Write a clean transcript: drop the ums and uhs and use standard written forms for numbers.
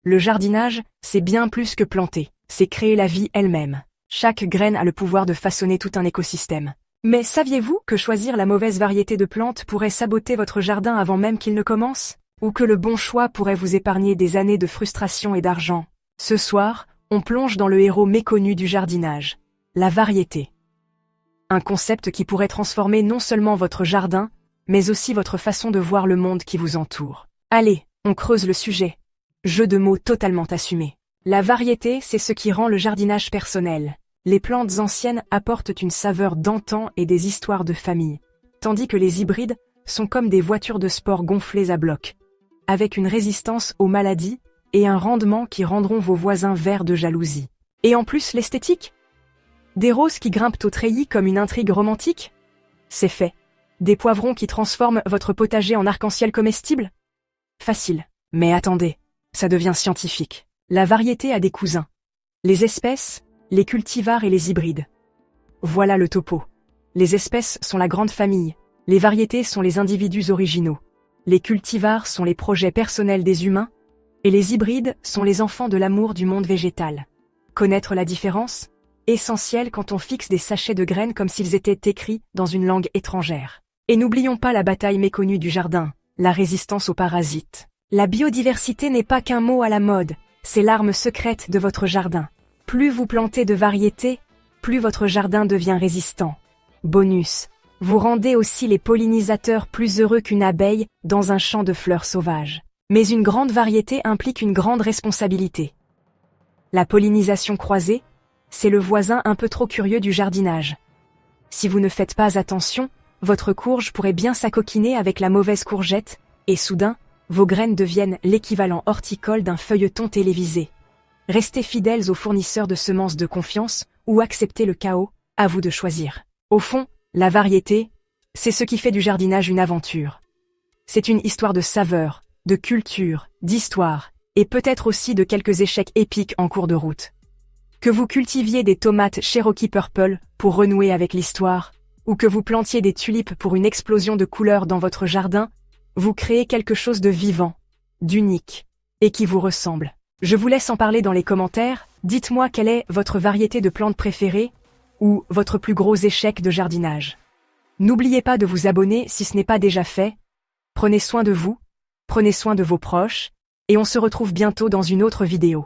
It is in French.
Le jardinage, c'est bien plus que planter, c'est créer la vie elle-même. Chaque graine a le pouvoir de façonner tout un écosystème. Mais saviez-vous que choisir la mauvaise variété de plantes pourrait saboter votre jardin avant même qu'il ne commence? Ou que le bon choix pourrait vous épargner des années de frustration et d'argent? Ce soir, on plonge dans le héros méconnu du jardinage, la variété. Un concept qui pourrait transformer non seulement votre jardin, mais aussi votre façon de voir le monde qui vous entoure. Allez, on creuse le sujet. Jeu de mots totalement assumé. La variété, c'est ce qui rend le jardinage personnel. Les plantes anciennes apportent une saveur d'antan et des histoires de famille, tandis que les hybrides sont comme des voitures de sport gonflées à bloc, avec une résistance aux maladies et un rendement qui rendront vos voisins verts de jalousie. Et en plus l'esthétique? Des roses qui grimpent au treillis comme une intrigue romantique? C'est fait. Des poivrons qui transforment votre potager en arc-en-ciel comestible? Facile. Mais attendez, ça devient scientifique. La variété a des cousins. Les espèces, les cultivars et les hybrides. Voilà le topo. Les espèces sont la grande famille. Les variétés sont les individus originaux. Les cultivars sont les projets personnels des humains. Et les hybrides sont les enfants de l'amour du monde végétal. Connaître la différence? Essentiel quand on fixe des sachets de graines comme s'ils étaient écrits dans une langue étrangère. Et n'oublions pas la bataille méconnue du jardin, la résistance aux parasites. La biodiversité n'est pas qu'un mot à la mode, c'est l'arme secrète de votre jardin. Plus vous plantez de variétés, plus votre jardin devient résistant. Bonus, vous rendez aussi les pollinisateurs plus heureux qu'une abeille dans un champ de fleurs sauvages. Mais une grande variété implique une grande responsabilité. La pollinisation croisée, c'est le voisin un peu trop curieux du jardinage. Si vous ne faites pas attention, votre courge pourrait bien s'acoquiner avec la mauvaise courgette, et soudain, vos graines deviennent l'équivalent horticole d'un feuilleton télévisé. Restez fidèles aux fournisseurs de semences de confiance ou acceptez le chaos, à vous de choisir. Au fond, la variété, c'est ce qui fait du jardinage une aventure. C'est une histoire de saveur, de culture, d'histoire, et peut-être aussi de quelques échecs épiques en cours de route. Que vous cultiviez des tomates Cherokee Purple pour renouer avec l'histoire, ou que vous plantiez des tulipes pour une explosion de couleurs dans votre jardin, vous créez quelque chose de vivant, d'unique, et qui vous ressemble. Je vous laisse en parler dans les commentaires, dites-moi quelle est votre variété de plantes préférée, ou votre plus gros échec de jardinage. N'oubliez pas de vous abonner si ce n'est pas déjà fait, prenez soin de vous, prenez soin de vos proches, et on se retrouve bientôt dans une autre vidéo.